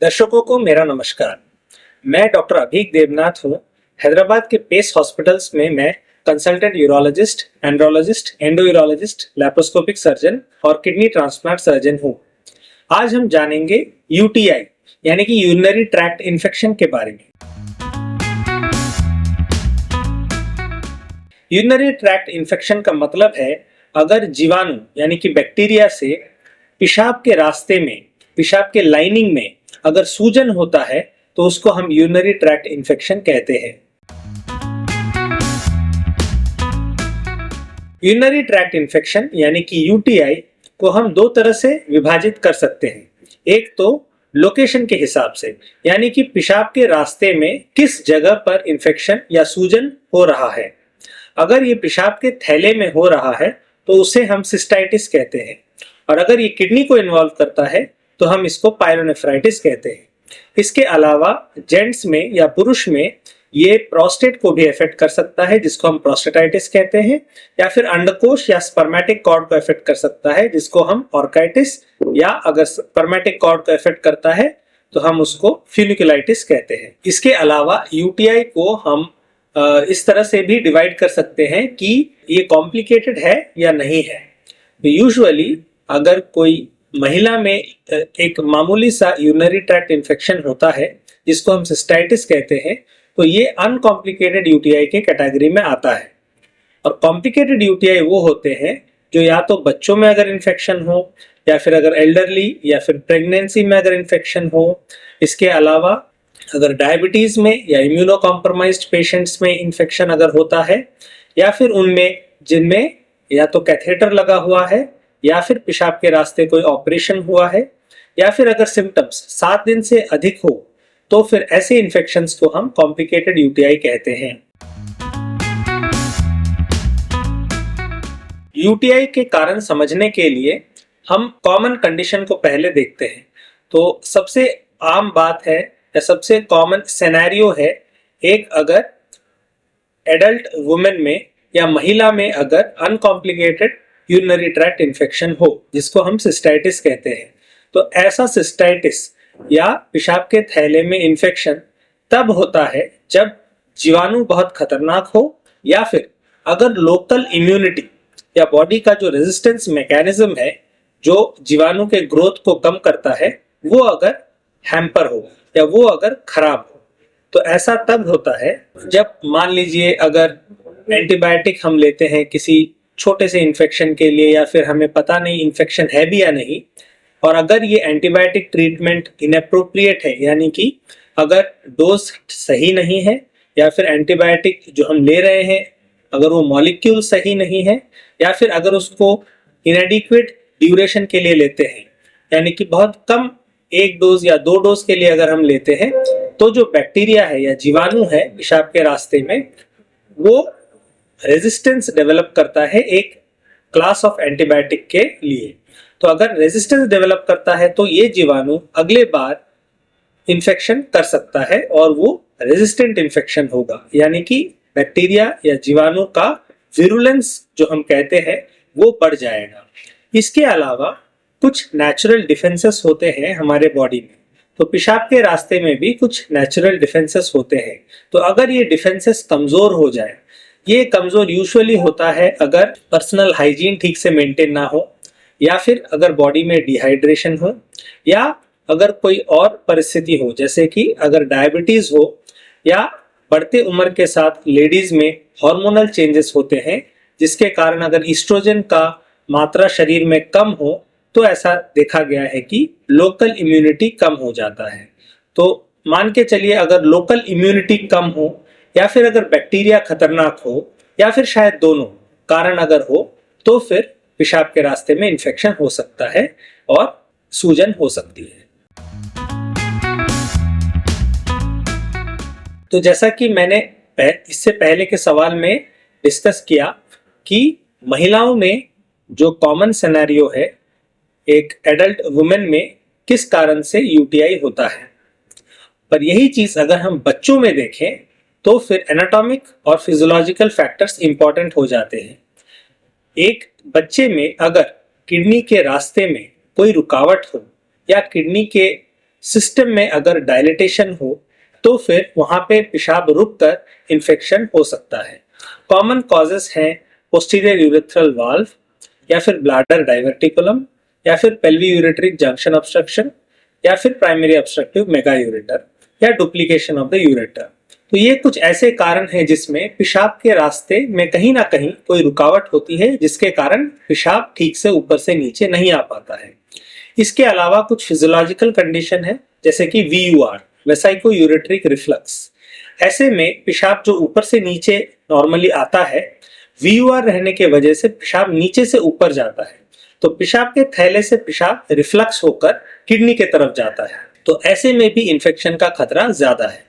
दर्शकों को मेरा नमस्कार। मैं डॉक्टर अभीक देवनाथ हूँ। हैदराबाद के पेस हॉस्पिटल्स में मैं consultant urologist, andrologist, endourologist, laparoscopic surgeon और किडनी ट्रांसप्लांट सर्जन हूँ। आज हम जानेंगे यूटीआई यानी कि यूरिनरी ट्रैक्ट इन्फेक्शन के बारे में। यूरिनरी ट्रैक्ट इन्फेक्शन का मतलब है अगर जीवाणु यानी कि बैक्टीरिया से पेशाब के रास्ते में, पेशाब के लाइनिंग में अगर सूजन होता है तो उसको हम यूरिनरी ट्रैक्ट इन्फेक्शन कहते हैं। यूरिनरी ट्रैक्ट इन्फेक्शन यानी कि यूटीआई को हम दो तरह से विभाजित कर सकते हैं। एक तो लोकेशन के हिसाब से, यानी कि पेशाब के रास्ते में किस जगह पर इन्फेक्शन या सूजन हो रहा है। अगर ये पेशाब के थैले में हो रहा है तो उसे हम सिस्टाइटिस कहते हैं, और अगर ये किडनी को इन्वॉल्व करता है तो हम इसको पायलोनेफ्राइटिस कहते हैं। इसके अलावा जेंट्स में या पुरुष में ये प्रोस्टेट को भी अफेक्ट कर सकता है, जिसको हम प्रोस्टेटाइटिस कहते हैं, या फिर अंडकोश या स्पर्मेटिक कॉर्ड को अफेक्ट कर सकता है, जिसको हम ऑर्काइटिस, या अगर स्पर्मेटिक कॉर्ड को अफेक्ट करता है तो हम उसको फ्यूनिकुलाइटिस कहते हैं। इसके अलावा यूटीआई को हम इस तरह से भी डिवाइड कर सकते हैं कि ये कॉम्प्लिकेटेड है या नहीं है। यूजुअली अगर कोई महिला में एक मामूली सा यूरिनरी ट्रैक्ट इन्फेक्शन होता है जिसको हम सिस्टाइटिस कहते हैं, तो ये अनकॉम्प्लिकेटेड यूटीआई के कैटेगरी में आता है। और कॉम्प्लिकेटेड यूटीआई वो होते हैं जो या तो बच्चों में अगर इन्फेक्शन हो, या फिर अगर एल्डरली या फिर प्रेगनेंसी में अगर इन्फेक्शन हो। इसके अलावा अगर डायबिटीज में या इम्यूनो कॉम्प्रोमाइज्ड पेशेंट्स में इन्फेक्शन अगर होता है, या फिर उनमें जिनमें या तो कैथेटर लगा हुआ है, या फिर पेशाब के रास्ते कोई ऑपरेशन हुआ है, या फिर अगर सिम्टम्स 7 दिन से अधिक हो, तो फिर ऐसे इन्फेक्शंस को हम कॉम्प्लिकेटेड यूटीआई कहते हैं। यूटीआई के कारण समझने के लिए हम कॉमन कंडीशन को पहले देखते हैं। तो सबसे आम बात है या सबसे कॉमन सिनेरियो है, एक अगर एडल्ट वुमेन में या महिला में अगर अनकॉम्प्लिकेटेड यूरिनरी ट्रैक्ट इन्फेक्शन हो, जिसको हम सिस्टाइटिस कहते हैं। तो ऐसा सिस्टाइटिस या पेशाब के थैले में इन्फेक्शन तब होता है जब जीवाणु बहुत खतरनाक हो, या फिर अगर लोकल इम्यूनिटी या बॉडी का जो रेजिस्टेंस मैकेनिज्म है जो जीवाणु के ग्रोथ को कम करता है, वो अगर हैम्पर हो या वो अगर खराब हो। तो ऐसा तब होता है जब मान लीजिए अगर एंटीबायोटिक हम लेते हैं किसी छोटे से इन्फेक्शन के लिए, या फिर हमें पता नहीं इन्फेक्शन है भी या नहीं, और अगर ये एंटीबायोटिक ट्रीटमेंट इनएप्रोप्रिएट है, यानी कि अगर डोज सही नहीं है, या फिर एंटीबायोटिक जो हम ले रहे हैं अगर वो मॉलिक्यूल सही नहीं है, या फिर अगर उसको इनएडिक्वेट ड्यूरेशन के लिए लेते हैं, यानी कि बहुत कम 1 डोज या 2 डोज के लिए अगर हम लेते हैं, तो जो बैक्टीरिया है या जीवाणु है पेशाब के रास्ते में, वो रेजिस्टेंस डेवलप करता है एक क्लास ऑफ एंटीबायोटिक के लिए। तो अगर रेजिस्टेंस डेवलप करता है तो ये जीवाणु अगले बार इन्फेक्शन कर सकता है और वो रेजिस्टेंट इन्फेक्शन होगा, यानी कि बैक्टीरिया या जीवाणु का विरुलेंस जो हम कहते हैं वो बढ़ जाएगा। इसके अलावा कुछ नेचुरल डिफेंसेस होते हैं हमारे बॉडी में, तो पेशाब के रास्ते में भी कुछ नेचुरल डिफेंसेस होते हैं। तो अगर ये डिफेंसेस कमजोर हो जाए, ये कमजोर यूजुअली होता है अगर पर्सनल हाइजीन ठीक से मेंटेन ना हो, या फिर अगर बॉडी में डिहाइड्रेशन हो, या अगर कोई और परिस्थिति हो, जैसे कि अगर डायबिटीज हो, या बढ़ते उम्र के साथ लेडीज में हार्मोनल चेंजेस होते हैं जिसके कारण अगर ईस्ट्रोजन का मात्रा शरीर में कम हो, तो ऐसा देखा गया है कि लोकल इम्यूनिटी कम हो जाता है। तो मान के चलिए अगर लोकल इम्यूनिटी कम हो, या फिर अगर बैक्टीरिया खतरनाक हो, या फिर शायद दोनों कारण अगर हो, तो फिर पेशाब के रास्ते में इन्फेक्शन हो सकता है और सूजन हो सकती है। तो जैसा कि मैंने इससे पहले के सवाल में डिस्कस किया कि महिलाओं में जो कॉमन सिनेरियो है एक एडल्ट वुमेन में किस कारण से यूटीआई होता है, पर यही चीज अगर हम बच्चों में देखें तो फिर एनाटॉमिक और फिजियोलॉजिकल फैक्टर्स इंपॉर्टेंट हो जाते हैं। एक बच्चे में अगर किडनी के रास्ते में कोई रुकावट हो, या किडनी के सिस्टम में अगर डायलिटेशन हो तो फिर वहां पे पेशाब रुककर इन्फेक्शन हो सकता है। कॉमन कॉजेस हैं पोस्टीरियर यूरेथ्रल वाल्व, या फिर ब्लैडर डाइवर्टिकुलम, या फिर पेल्वी यूरेट्रिक जंक्शन ऑब्स्ट्रक्शन, या फिर प्राइमरी ऑब्स्ट्रक्टिव मेगा यूरेटर, या डुप्लीकेशन ऑफ द यूरेटर। तो ये कुछ ऐसे कारण हैं जिसमें पेशाब के रास्ते में कहीं ना कहीं कोई रुकावट होती है, जिसके कारण पेशाब ठीक से ऊपर से नीचे नहीं आ पाता है। इसके अलावा कुछ फिजियोलॉजिकल कंडीशन है, जैसे कि VUR, वेसाइको यूरेट्रिक रिफ्लक्स। ऐसे में पेशाब जो ऊपर से नीचे नॉर्मली आता है, VUR रहने के वजह से पेशाब नीचे से ऊपर जाता है, तो पेशाब के थैले से पेशाब रिफ्लक्स होकर किडनी के तरफ जाता है, तो ऐसे में भी इन्फेक्शन का खतरा ज्यादा है।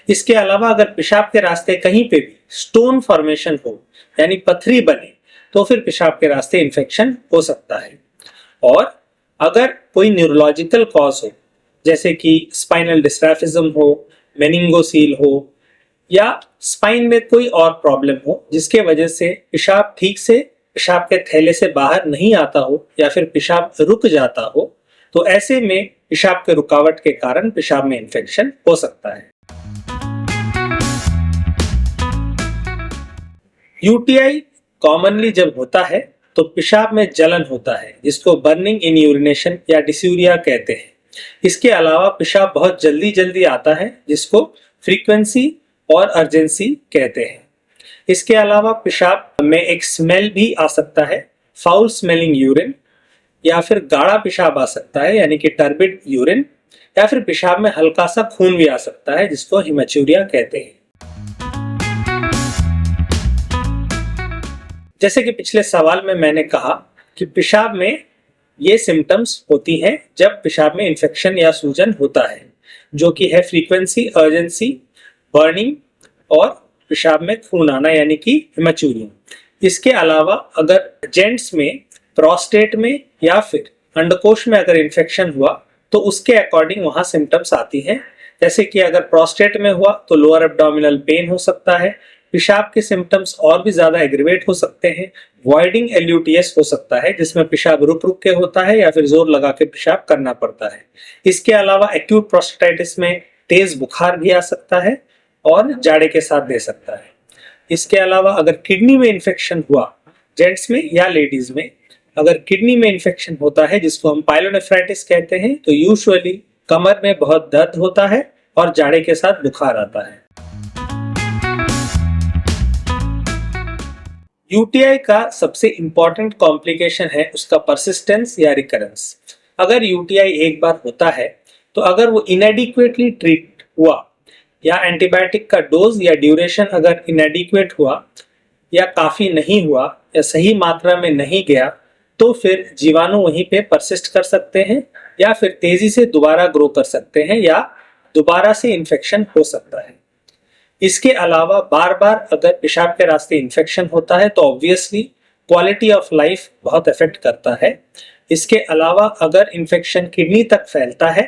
इसके अलावा अगर पेशाब के रास्ते कहीं पे भी स्टोन फॉर्मेशन हो, यानी पथरी बने, तो फिर पेशाब के रास्ते इन्फेक्शन हो सकता है। और अगर कोई न्यूरोलॉजिकल कॉज हो, जैसे कि स्पाइनल डिस्ट्रैफिज्म हो, मेनिंगोसील हो, या स्पाइन में कोई और प्रॉब्लम हो जिसके वजह से पेशाब ठीक से पेशाब के थैले से बाहर नहीं आता हो, या फिर पेशाब रुक जाता हो, तो ऐसे में पेशाब के रुकावट के कारण पेशाब में इन्फेक्शन हो सकता है। यूटीआई कॉमनली जब होता है तो पेशाब में जलन होता है, जिसको बर्निंग इन यूरिनेशन या डिस्यूरिया कहते हैं। इसके अलावा पेशाब बहुत जल्दी जल्दी आता है, जिसको फ्रीक्वेंसी और अर्जेंसी कहते हैं। इसके अलावा पेशाब में एक स्मेल भी आ सकता है, फाउल स्मेलिंग यूरिन, या फिर गाढ़ा पेशाब आ सकता है, यानी कि टर्बिड यूरिन, या फिर पेशाब में हल्का सा खून भी आ सकता है, जिसको हिमेचूरिया कहते हैं। जैसे कि पिछले सवाल में मैंने कहा कि पेशाब में ये सिम्टम्स होती हैं जब पेशाब में इन्फेक्शन या सूजन होता है, जो कि है फ्रीक्वेंसी, अर्जेंसी, बर्निंग और पेशाब में खून आना, यानी कि हिमेचूरिया। इसके अलावा अगर जेंट्स में प्रोस्टेट में या फिर अंडकोश में अगर इन्फेक्शन हुआ तो उसके अकॉर्डिंग वहां सिम्टम्स आती हैं। जैसे कि अगर प्रोस्टेट में हुआ तो लोअर एब्डोमिनल पेन हो सकता है, पेशाब के सिम्टम्स और भी ज्यादा एग्रीवेट हो सकते हैं, वॉइडिंग LUTS हो सकता है जिसमें पेशाब रुक रुक के होता है या फिर जोर लगा के पेशाब करना पड़ता है। इसके अलावा एक्यूट प्रोस्टेटाइटिस में तेज बुखार भी आ सकता है और जाड़े के साथ दे सकता है। इसके अलावा अगर किडनी में इन्फेक्शन हुआ, जेंट्स में या लेडीज में अगर किडनी में इन्फेक्शन होता है, जिसको हम पाइलोनेफ्राइटिस कहते हैं, तो यूजुअली कमर में बहुत दर्द होता है और जाड़े के साथ बुखार आता है। यूटीआई का सबसे इंपॉर्टेंट कॉम्प्लिकेशन है उसका परसिस्टेंस या रिकरेंस। अगर यूटीआई एक बार होता है तो अगर वो इनएडिक्वेटली ट्रीट हुआ, या एंटीबायोटिक का डोज या ड्यूरेशन अगर इनएडिक्वेट हुआ, या काफी नहीं हुआ, या सही मात्रा में नहीं गया, तो फिर जीवाणु वहीं पे परसिस्ट कर सकते हैं, या फिर तेजी से दोबारा ग्रो कर सकते हैं, या दोबारा से इन्फेक्शन हो सकता है। इसके अलावा बार बार अगर पेशाब के रास्ते इन्फेक्शन होता है तो ऑब्वियसली क्वालिटी ऑफ लाइफ बहुत इफेक्ट करता है। इसके अलावा अगर इन्फेक्शन किडनी तक फैलता है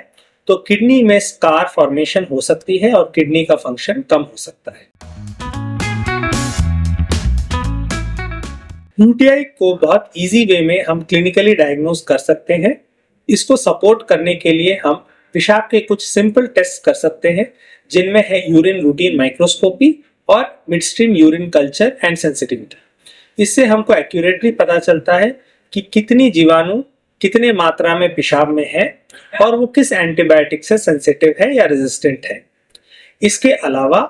तो किडनी में स्कार फॉर्मेशन हो सकती है और किडनी का फंक्शन कम हो सकता है। यूटीआई को बहुत इजी वे में हम क्लिनिकली डायग्नोज कर सकते हैं। इसको सपोर्ट करने के लिए हम पेशाब के कुछ सिंपल टेस्ट कर सकते हैं, जिनमें है यूरिन रूटीन माइक्रोस्कोपी और midstream urine culture and sensitivity. इससे हमको एक्यूरेटली पता चलता है कि कितनी जीवाणु कितने मात्रा में पेशाब में है और वो किस एंटीबायोटिक से सेंसिटिव है या रेजिस्टेंट है। इसके अलावा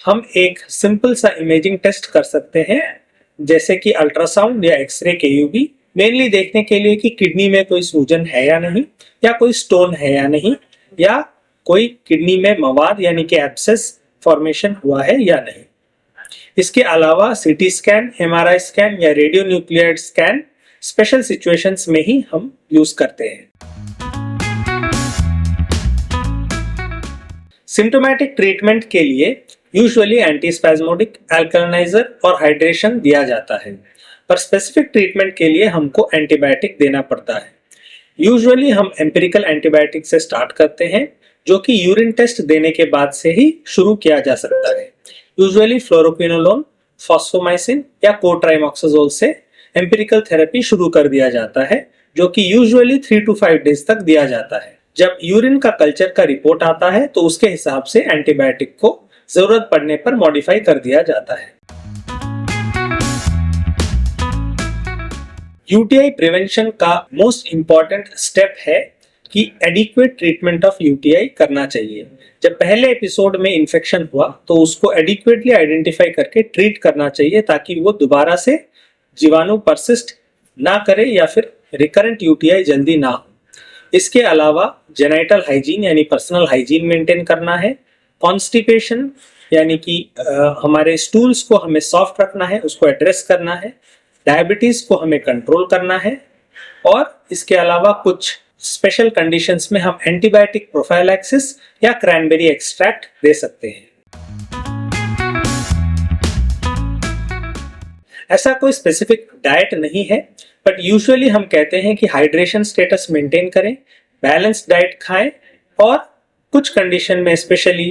हम एक सिंपल सा इमेजिंग टेस्ट कर सकते हैं, जैसे कि अल्ट्रासाउंड या एक्सरे KUB, मेनली देखने के लिए कि किडनी में कोई सूजन है या नहीं, या कोई स्टोन है या नहीं, या कोई किडनी में मवाद यानी कि एब्सेस फॉर्मेशन हुआ है या नहीं। इसके अलावा CT स्कैन, MRI स्कैन या radio nuclear scan special situations में ही हम यूज करते हैं। सिम्टोमेटिक ट्रीटमेंट के लिए यूजुअली एंटीस्पैज्मोडिक, अल्कलाइजर और हाइड्रेशन दिया जाता है, पर स्पेसिफिक ट्रीटमेंट के लिए हमको एंटीबायोटिक देना पड़ता है। यूजुअली हम एम्पिरिकल एंटीबायोटिक से स्टार्ट करते हैं, जो कि यूरिन टेस्ट देने के बाद से ही शुरू किया जा सकता है। यूजुअली फ्लोरोक्विनोलोन, फॉस्फोमाइसिन या कोट्राइमोक्साजोल से एम्पिरिकल थेरेपी शुरू कर दिया जाता है, जो कि यूजुअली 3 to 5 डेज तक दिया जाता है। जब यूरिन का कल्चर का रिपोर्ट आता है तो उसके हिसाब से एंटीबायोटिक को जरूरत पड़ने पर मॉडिफाई कर दिया जाता है। यूटीआई प्रिवेंशन का मोस्ट इंपॉर्टेंट स्टेप है कि एडिक्वेट ट्रीटमेंट ऑफ यूटीआई करना चाहिए। जब पहले एपिसोड में इन्फेक्शन हुआ तो उसको एडिक्वेटली आइडेंटिफाई करके ट्रीट करना चाहिए ताकि वो दोबारा से जीवाणु परसिस्ट ना करे या फिर रिकरेंट यूटीआई जल्दी ना हो। इसके अलावा जेनाइटल हाइजीन यानी पर्सनल हाइजीन मेंटेन करना है। कॉन्स्टिपेशन यानी कि हमारे स्टूल्स को हमें सॉफ्ट रखना है, उसको एड्रेस करना है। डायबिटीज को हमें कंट्रोल करना है और इसके अलावा कुछ स्पेशल कंडीशंस में हम एंटीबायोटिक प्रोफाइलैक्सिस या क्रैनबेरी एक्सट्रैक्ट दे सकते हैं। ऐसा कोई स्पेसिफिक डाइट नहीं है, बट यूजुअली हम कहते हैं कि हाइड्रेशन स्टेटस मेंटेन करें, बैलेंस्ड डाइट खाएं और कुछ कंडीशन में स्पेशली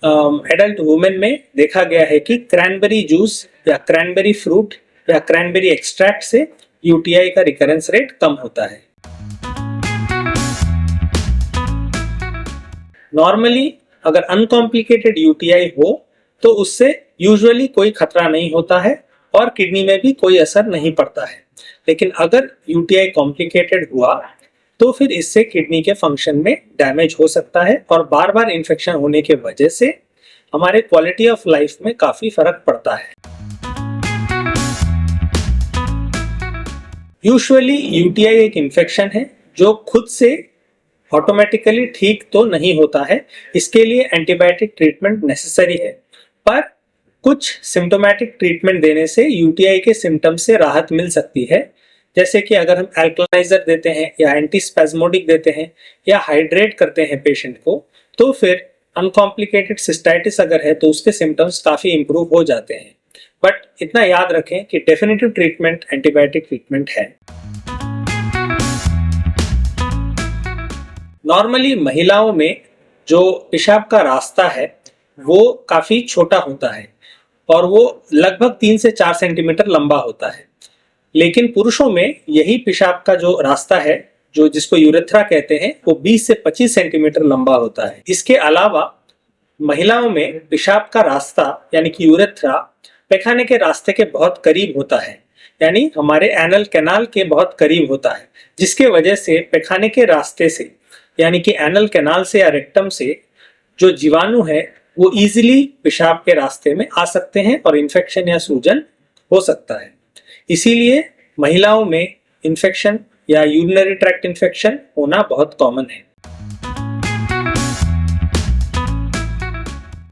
एडल्ट वुमेन में देखा गया है कि क्रैनबेरी जूस या क्रैनबेरी फ्रूट या क्रैनबेरी एक्सट्रैक्ट से यूटीआई का रिकरेंस रेट कम होता है। नॉर्मली अगर अनकॉम्प्लिकेटेड यूटीआई हो तो उससे यूजुअली कोई खतरा नहीं होता है और किडनी में भी कोई असर नहीं पड़ता है। लेकिन अगर यूटीआई कॉम्प्लिकेटेड हुआ तो फिर इससे किडनी के फंक्शन में डैमेज हो सकता है और बार बार इन्फेक्शन होने के वजह से हमारे क्वालिटी ऑफ लाइफ में काफी फर्क पड़ता है। यूजुअली यूटीआई एक इन्फेक्शन है जो खुद से ऑटोमेटिकली ठीक तो नहीं होता है, इसके लिए एंटीबायोटिक ट्रीटमेंट नेसेसरी है। पर कुछ सिम्टोमेटिक ट्रीटमेंट देने से यूटीआई के सिम्टम्स से राहत मिल सकती है, जैसे कि अगर हम एल्कलाइजर देते हैं या एंटीस्पैज्मोडिक देते हैं या हाइड्रेट करते हैं पेशेंट को, तो फिर अनकॉम्प्लिकेटेड सिस्टाइटिस अगर है तो उसके सिम्टम्स काफी इंप्रूव हो जाते हैं। बट इतना याद रखें कि डेफिनेटिव ट्रीटमेंट एंटीबायोटिक ट्रीटमेंट है। नॉर्मली महिलाओं में जो पेशाब का रास्ता है वो काफी छोटा होता है और वो लगभग 3 से 4 सेंटीमीटर लंबा होता है, लेकिन पुरुषों में यही पेशाब का जो रास्ता है जो जिसको यूरेथ्रा कहते हैं वो 20 से 25 सेंटीमीटर लंबा होता है। इसके अलावा महिलाओं में पेशाब का रास्ता यानी कि यूरेथ्रा पैखाने के रास्ते के बहुत करीब होता है, यानी हमारे एनल कैनाल के बहुत करीब होता है, जिसके वजह से पैखाने के रास्ते से यानी कि एनल कैनाल से या रेक्टम से जो जीवाणु है वो इजीली पेशाब के रास्ते में आ सकते हैं और इन्फेक्शन या सूजन हो सकता है। इसीलिए महिलाओं में इन्फेक्शन या यूरिनरी ट्रैक्ट इन्फेक्शन होना बहुत कॉमन है।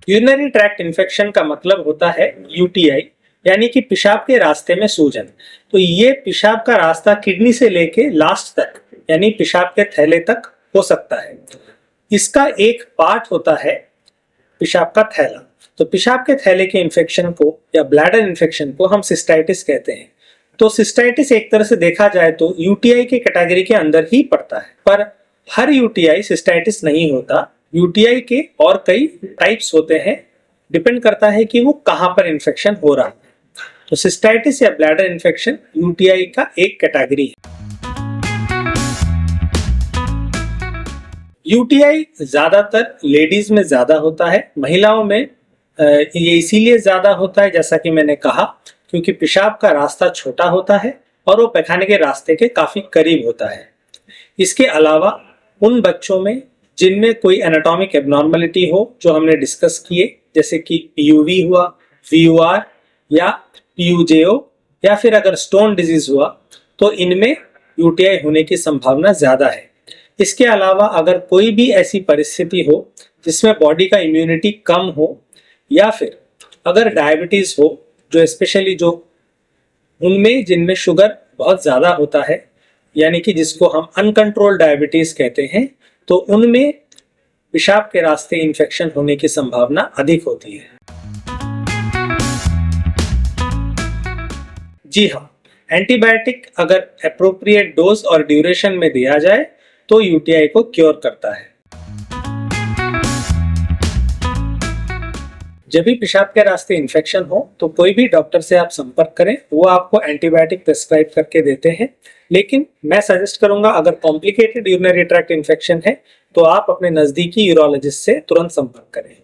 यूरिनरी ट्रैक्ट इन्फेक्शन का मतलब होता है यूटीआई यानी कि पेशाब के रास्ते में सूजन। तो ये पेशाब का रास्ता किडनी से लेके लास्ट तक यानी पेशाब के थैले तक हो सकता है। इसका एक पार्ट होता है पेशाब का थैला। तो पेशाब के थैले के इन्फेक्शन को या ब्लैडर इन्फेक्शन को हम सिस्टाइटिस कहते हैं। तो सिस्टाइटिस एक तरह से देखा जाए तो यूटीआई के कैटेगरी के अंदर ही पड़ता है, पर हर यूटीआई सिस्टाइटिस नहीं होता। यूटीआई के और कई टाइप्स होते हैं, डिपेंड करता है कि वो कहां पर इन्फेक्शन हो रहा है। तो सिस्टाइटिस या ब्लैडर इन्फेक्शन यूटीआई का एक कैटेगरी है। यूटीआई ज्यादातर लेडीज में ज्यादा होता है, महिलाओं में ये इसीलिए ज्यादा होता है जैसा कि मैंने कहा क्योंकि पेशाब का रास्ता छोटा होता है और वो पैखाने के रास्ते के काफी करीब होता है। इसके अलावा उन बच्चों में जिनमें कोई एनाटॉमिक एबनॉर्मलिटी हो जो हमने डिस्कस किए, जैसे कि पीयूवी हुआ, वीयूआर या पीयूजेओ या फिर अगर स्टोन डिजीज हुआ, तो इनमें यूटीआई होने की संभावना ज्यादा है। इसके अलावा अगर कोई भी ऐसी परिस्थिति हो जिसमें बॉडी का इम्यूनिटी कम हो या फिर अगर डायबिटीज हो, जो स्पेशली जो उनमें जिनमें शुगर बहुत ज्यादा होता है यानी कि जिसको हम अनकंट्रोल्ड डायबिटीज कहते हैं, तो उनमें पेशाब के रास्ते इन्फेक्शन होने की संभावना अधिक होती है। जी हाँ, एंटीबायोटिक अगर एप्रोप्रिएट डोज और ड्यूरेशन में दिया जाए तो यूटीआई को क्योर करता है। जब भी पेशाब के रास्ते इन्फेक्शन हो तो कोई भी डॉक्टर से आप संपर्क करें, वो आपको एंटीबायोटिक प्रेस्क्राइब करके देते हैं। लेकिन मैं सजेस्ट करूंगा, अगर कॉम्प्लिकेटेड यूरिनरी ट्रैक्ट इन्फेक्शन है तो आप अपने नजदीकी यूरोलॉजिस्ट से तुरंत संपर्क करें।